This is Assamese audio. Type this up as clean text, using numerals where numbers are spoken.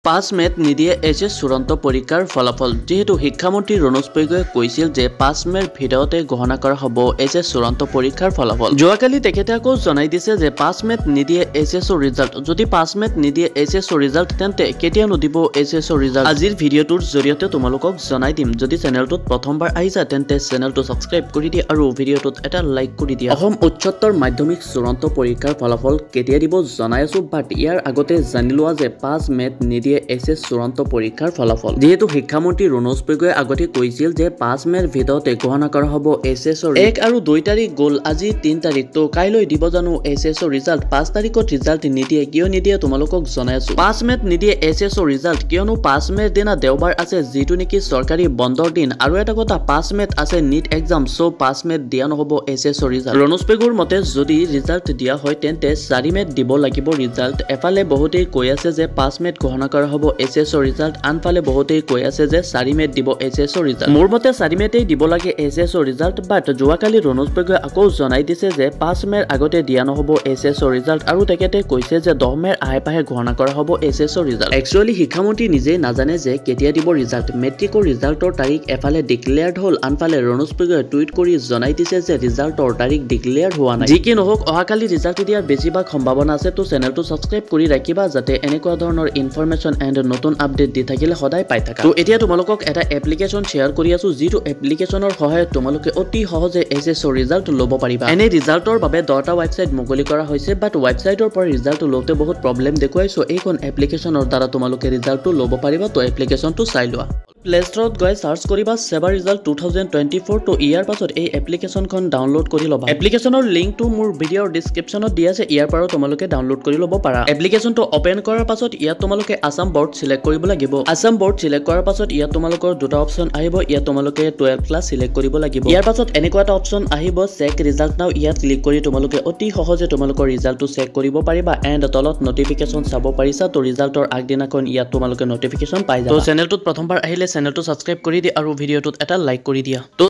5 মেত নিদিয়ে এইচএছ চূড়ান্ত পৰীক্ষাৰ ফলাফল যেহেতু শিক্ষামন্ত্ৰী ৰণোজ পেগুৱে কৈছিল যে 5 মেৰ ভিতৰতে ঘোষণা কৰা হ'ব এইচএছ চূড়ান্ত পৰীক্ষাৰ ফলাফল যোৱাকালি তেখেতে আকৌ জনাই দিছে যে 5 মেত নিদিয়ে এইচএছৰ ৰিজাল্ট যদি 5 মেত নিদিয়ে এইচএছৰ ৰিজাল্ট তেন্তে কেতিয়া নদিব এইচএছৰ ৰিজাল্ট আজিৰ ভিডিঅ'টোৰ জৰিয়তে তোমালোকক জনাই দিম যদি চেনেলটোত প্ৰথমবাৰ আহিছা তেন্তে চেনেলটো সাবস্ক্ৰাইব কৰি দিয়া আৰু ভিডিঅ'টোত এটা লাইক কৰি দিয়া অসম উচ্চতৰ মাধ্যমিক চূড়ান্ত পৰীক্ষাৰ ফলাফল কেতিয়া দিব জনাই আছো বাট ইয়াৰ আগতে জানি লোৱা যে 5 মেত নিদিয়ে এইচএছ চূড়ান্ত পৰীক্ষাৰ ফলাফল যেহেতু শিক্ষামন্ত্ৰী ৰণোজ পেগুৱে আগতে কৈছিল যে 5 মেৰ ভিতৰতে ঘোষণা কৰা হ'ব এইচএছৰ 1 আৰু 2 তাৰিখ গ'ল আজি 3 তাৰিখ তো কাইলৈ দিব জানো এইচএছৰ ৰিজাল্ট 5 তাৰিখত ৰিজাল্ট নিদিয়ে কিয় নিদিয়ে তোমালোকক জনাই আছো 5 মেত নিদিয়ে এইচএছৰ ৰিজাল্ট কিয়নো 5 মেৰ দিনা দেওবাৰ আছে যেটো নেকি চৰকাৰী বন্ধৰ দিন আৰু এটা কথা 5 মেত আছে নিট এক্সাম সো 5 মেত দিয়া নহব এইচএছৰ ৰিজাল্ট ৰণোজ পেগুৰ মতে যদি ৰিজাল্ট দিয়া হয় তেন্তে 4 মেত দিব লাগিব ৰিজাল্ট এফালে বহুতেই কৈ আছে যে 5 মেত ঘোষণা কৰা হ'ব এইচএছৰ ৰিজাল্ট আনফালে বহুতেই কৈ আছে যে 4 মেত দিব এইচএছৰ ৰিজাল্ট মোৰ মতে 4 মেতেই দিব লাগে এইচএছৰ ৰিজাল্ট বাট যোৱাকালি ৰণোজ পেগুৱে আকৌ জনাই দিছে যে 5 মেৰ আগতে দিয়া নহব এইচএছৰ ৰিজাল্ট আৰু তেখেতে কৈছে যে 10 মেৰ আহে ঘোষণা কৰা হ'ব এইচএছৰ ৰিজাল্ট একচুয়ালি শিক্ষামন্ত্ৰী নিজেই নাজানে যে কেতিয়া দিব ৰিজাল্ট মেট্ৰিকৰ ৰিজাল্টৰ তাৰিখ এফালে ডিক্লেয়াৰ্ড হ'ল আনফালে ৰণোজ পেগুৱে টুইট কৰি জনাই দিছে যে ৰিজাল্টৰ তাৰিখ ডিক্লেয়াৰ হোৱা নাই যি কি নহওক অহাকালি ৰিজাল্ট দিয়াৰ বেছিভাগ সম্ভাৱনা আছে তো চেনেলটো সাবস্ক্ৰাইব কৰি ৰাখিবা যাতে এনেকুৱা ধৰণৰ ইনফৰমেশন এণ্ড নতুন আপডেট দি থাকিলে সদায় পাই থাকা তো এতিয়া তোমালোকক এটা এপ্লিকেশন শেয়াৰ কৰি আছো যিটো এপ্লিকেশনৰ সহায়ত তোমালোকে অতি সহজে এইচএছৰ ৰিজাল্ট ল'ব পাৰিবা এনে ৰিজাল্টৰ বাবে 10টা ৱেবছাইট মুকলি কৰা হৈছে বাট ৱেবছাইটৰ পৰা ৰিজাল্ট লওঁতে বহুত প্ৰবলেম দেখুৱাইছো এইখন এপ্লিকেশনৰ দ্বাৰা তোমালোকে ৰিজাল্টটো ল'ব পাৰিবা তো এপ্লিকেশনটো চাই লোৱা প্লে ষ্টৰত গৈ সাৰ্চ কৰিবা সেবা ৰিজাল্ট 2024 তো ইয়াৰ পাছত এই এপ্লিকেশনখন ডাউনলোড কৰি ল'বা এপ্লিকেশনৰ লিংকটো মোৰ ভিডিঅ'ৰ ডেসক্ৰিপচনত দিয়া আছে ইয়াৰ পৰা তোমালোকে ডাউনলোড কৰি ল'ব পাৰা এপ্লিকেশনটো ওপেন কৰাৰ পাছত ইয়াত তোমালোকে আসাম বোৰ্ড সিলেক্ট কৰিব লাগিব আসাম বোৰ্ড সিলেক্ট কৰাৰ পাছত ইয়াত তোমালোকৰ দুটা অপচন আহিব ইয়াত তোমালোকে 12 ক্লাছ সিলেক্ট কৰিব লাগিব ইয়াৰ পাছত এনেকুৱা এটা অপচন আহিব চেক ৰিজাল্ট নাও ইয়াত ক্লিক কৰি তোমালোকে অতি সহজে তোমালোকৰ ৰিজাল্টটো চেক কৰিব পাৰিবা এণ্ড তলত নটিফিকেশন চাব পাৰিছা তো ৰিজাল্টৰ আগদিনাখন ইয়াত তোমালোকে নটিফিকেশন পাই যাবা তো চেনেলটোত প্ৰথমবাৰ আহিলে চেনেলটো সাবস্ক্ৰাইব কৰি দিয়া আৰু ভিডিঅ'টোত এটা লাইক কৰি দিয়া তো